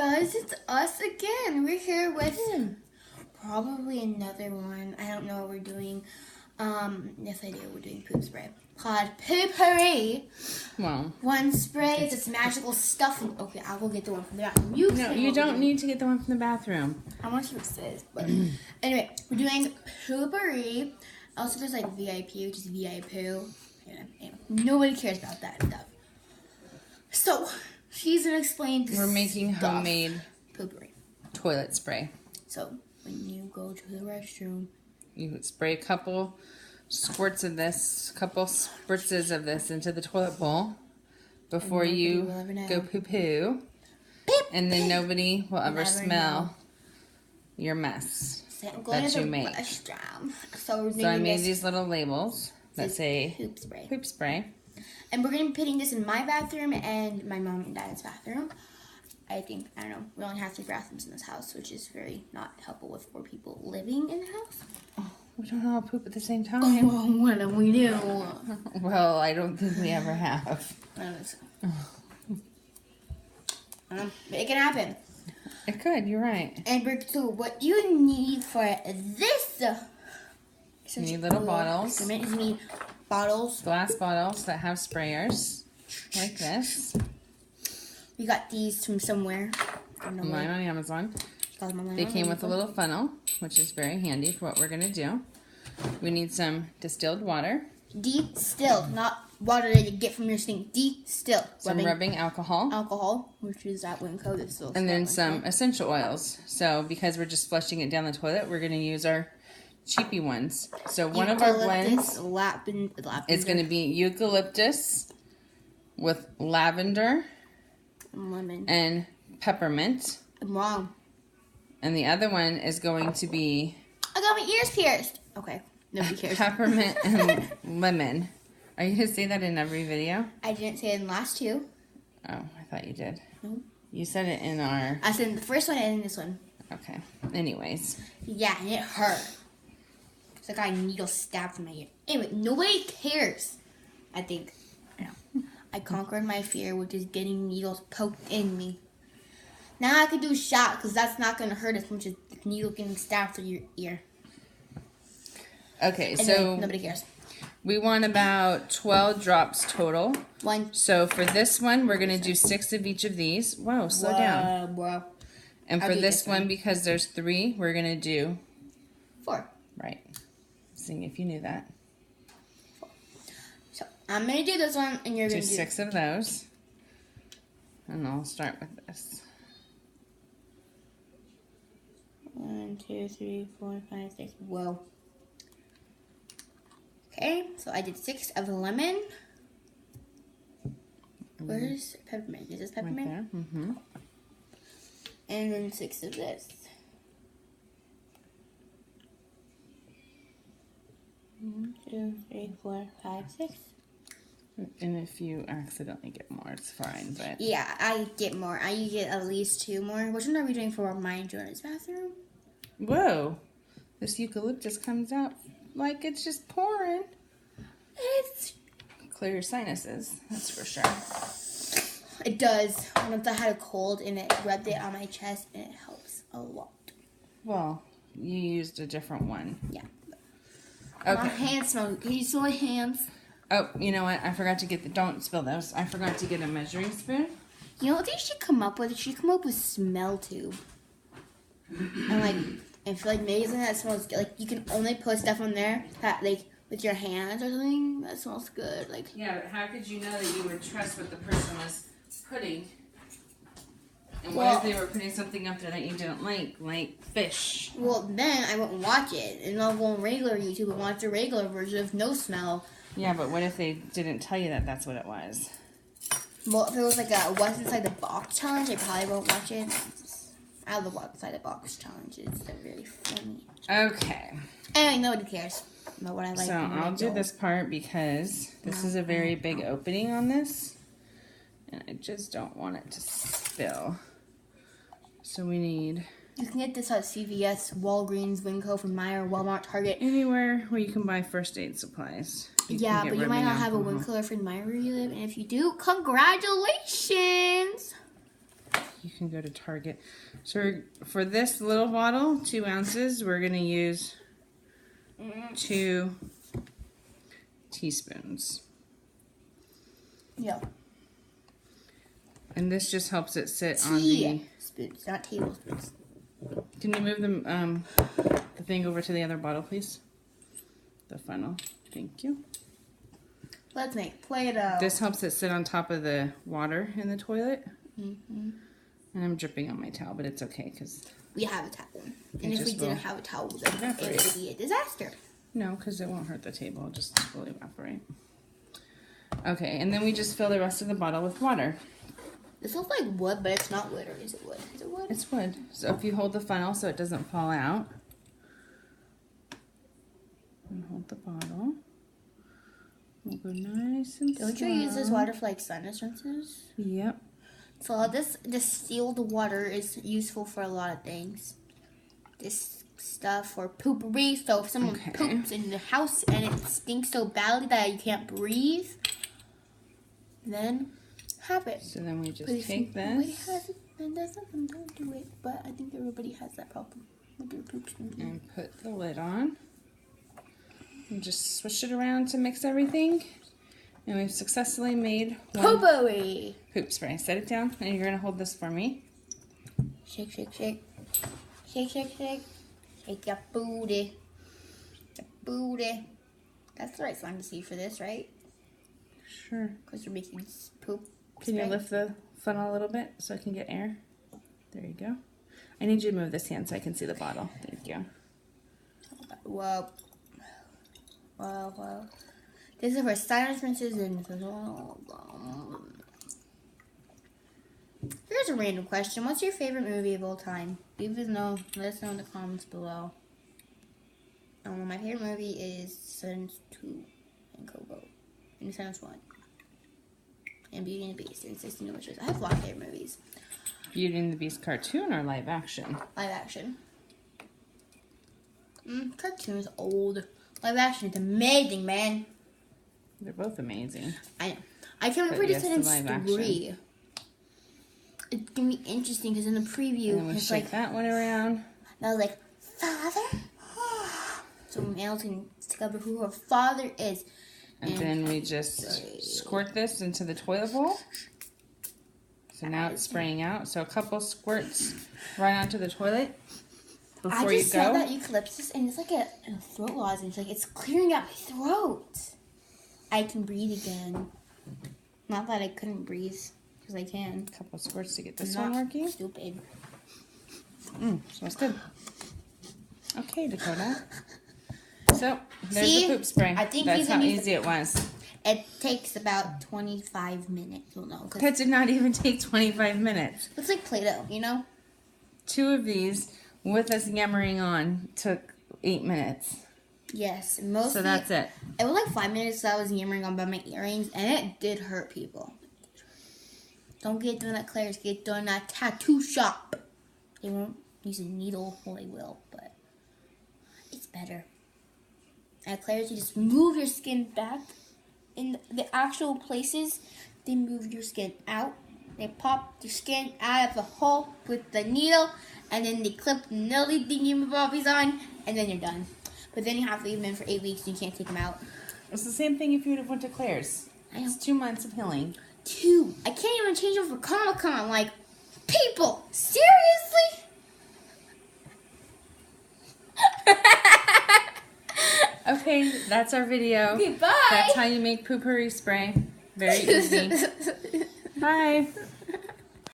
guys, it's us again. We're here with probably another one. I don't know what we're doing. Yes, I do. We're doing poop spray called Poopouri. Well, one spray is this magical stuff. Okay, I will get the one from the bathroom. You don't need to get the one from the bathroom. I want to see what it says. But anyway, we're doing Poopouri. Also, there's like VIP, which is VIP. Yeah, nobody cares about that stuff. So, she's gonna explain this. We're making stuff. homemade Poopouri. toilet spray. So, when you go to the restroom, You would spray a couple squirts of this, couple spritzes of this into the toilet bowl before you go poo-poo. And then nobody will ever smell your mess that you make. So I made these little labels that say poop spray. And we're going to be putting this in my bathroom and my mom and dad's bathroom. I don't know, we only have 3 bathrooms in this house, which is very not helpful with 4 people living in the house. Oh, we don't all poop at the same time. Oh, well, what do we do? Well, I don't think we ever have. It can happen. It could, you're right. And so what you need for this... You need little bottles. You need bottles. Glass bottles that have sprayers, like this. We got these from somewhere. Mine on Amazon. They came with a little funnel, which is very handy for what we're going to do. We need some distilled water. Distilled, not water that you get from your sink. Distilled. Some rubbing alcohol. Alcohol, which is that Winco. That's still and then some essential oils. So because we're just flushing it down the toilet, we're going to use our cheapy ones. So one of our blends is going to be eucalyptus with lavender lemon and peppermint. I'm wrong. And the other one is going to be... I got my ears pierced. Okay, nobody cares. Peppermint and lemon. Are you going to say that in every video? I didn't say it in the last 2. Oh, I thought you did. No. You said it in our... I said in the first one and in this one. Okay. Anyways. Yeah, and it hurt. It's like I got a needle stabbed in my ear. Anyway, nobody cares. I think. I conquered my fear, which is getting needles poked in me. Now I can do a shot, because that's not going to hurt as much as the needle getting stabbed through your ear. Okay, and so nobody cares. We want about 12 drops total. 1. So for this one, we're going to do 6 of each of these. Whoa, slow down. Bro. And for this one, because there's 3, we're going to do 4. Right. Seeing if you knew that. 4. So I'm going to do this one, and you're going to do 6 of those. And I'll start with this. 1, 2, 3, 4, 5, 6. Whoa. Okay, so I did 6 of the lemon. Where's peppermint? Is this peppermint? Right there. Mm-hmm. And then 6 of this. 1, 2, 3, 4, 5, 6. And if you accidentally get more, it's fine. But yeah, I get more. I get at least 2 more. Which one are we doing for my and Jonah's bathroom? Whoa, this eucalyptus comes out like it's just pouring. It's clear your sinuses, that's for sure. It does. Once I had a cold and it rubbed it on my chest, and it helps a lot. Well, you used a different one. Yeah. Okay. My hands smell. Can you smell my hands? Oh, you know what? I forgot to get don't spill those. I forgot to get a measuring spoon. You know what they should come up with? They should come up with smell tube. And I feel like maybe something that smells good. Like you can only put stuff on there that with your hands or something that smells good. Yeah, but how could you know that you would trust what the person was putting? And what if they were putting something up there that you didn't like fish? Well, then I won't watch it, and I'll go on regular YouTube and watch the regular version of no smell. Yeah, but what if they didn't tell you that that's what it was? Well, if it was like a what's inside the box challenge, I probably won't watch it. I love what's inside the box challenges. They're really funny. Okay. Anyway, nobody cares about what I like. So I'll do this part because this is a very big opening on this. And I just don't want it to spill. So we need... You can get this at CVS, Walgreens, Winco, from Meijer, Walmart, Target. Anywhere where you can buy first aid supplies. Yeah, but you might not have a Winco or from Meijer where you live. And if you do, congratulations! you can go to Target. So for this little bottle, 2 ounces, we're going to use 2 teaspoons. Yeah. And this just helps it sit on the spoons, not tablespoons. Can you move the thing over to the other bottle, please? The funnel. Thank you. Let's make Play-Doh. This helps it sit on top of the water in the toilet. Mm-hmm. And I'm dripping on my towel, but it's okay because we have a towel. And if we didn't have a towel, then it would be a disaster. No, because it won't hurt the table. It'll just will evaporate. Okay, and then we just fill the rest of the bottle with water. This looks like wood, but it's not wood, or is it wood? Is it wood? It's wood. So if you hold the funnel so it doesn't fall out, and hold the bottle, we'll go nice and slow. Don't you use this water for like sinus rinses? Yep. So this distilled water is useful for a lot of things. This stuff for poopouri. So if someone poops in the house and it stinks so badly that you can't breathe, then have it. So then we just take this. Has it, and don't do it. But I think everybody has that problem with their poops. And put the lid on. And just swish it around to mix everything. And we've successfully made one Poopouri poop spray. Set it down, and you're going to hold this for me. Shake, shake, shake. Shake, shake, shake. Shake your booty. Your booty. That's the right song to see for this, right? Sure. Because we're making poop. Can you lift the funnel a little bit so I can get air? There you go. I need you to move this hand so I can see the bottle. Thank you. Whoa. Whoa, whoa. This is for sinus rinses and... Here's a random question. What's your favorite movie of all time? Let us know in the comments below. My favorite movie is Silence 2 and Coco. And Silence 1. And Beauty and the Beast and 16 Delicious. I have a lot of favorite movies. Beauty and the Beast cartoon or live action? Live action. Cartoon is old. Live action is amazing, man. They're both amazing. I know. I can't wait for this Silence 3. It's going to be interesting because in the preview, and then we shake that one around. And I was like, Father? So Mel can discover who her father is. And then we just squirt this into the toilet bowl. So now it's spraying out. So a couple squirts right onto the toilet before you go. I just saw that eucalyptus and it's like a throat lozenge. Like it's clearing out my throat. I can breathe again. Not that I couldn't breathe, because I can. A couple squirts to get this one working. Stupid. Smells good. Okay, Dakota. So, there's the poop spray. I think that's how easy it was. It takes about 25 minutes. Well, no. That did not even take 25 minutes. It's like Play-Doh, you know? 2 of these with us yammering on took 8 minutes. Yes. Mostly, so that's it. It was like 5 minutes that I was yammering on by my earrings, and it did hurt people. Don't get done at Claire's. Get done at tattoo shop. They won't use a needle. Well, they will, but it's better. At Claire's, you just move your skin back. In the actual places, they move your skin out. They pop your skin out of the hole with the needle, and then they clip the needly thingy-mabobbies on, and then you're done. But then you have to leave them in for 8 weeks, and you can't take them out. It's the same thing if you would have went to Claire's. It's 2 months of healing. 2. I can't even change them for Comic-Con. Like, people, seriously? Okay, that's our video. Okay, bye. That's how you make Poopouri spray. Very easy. Bye.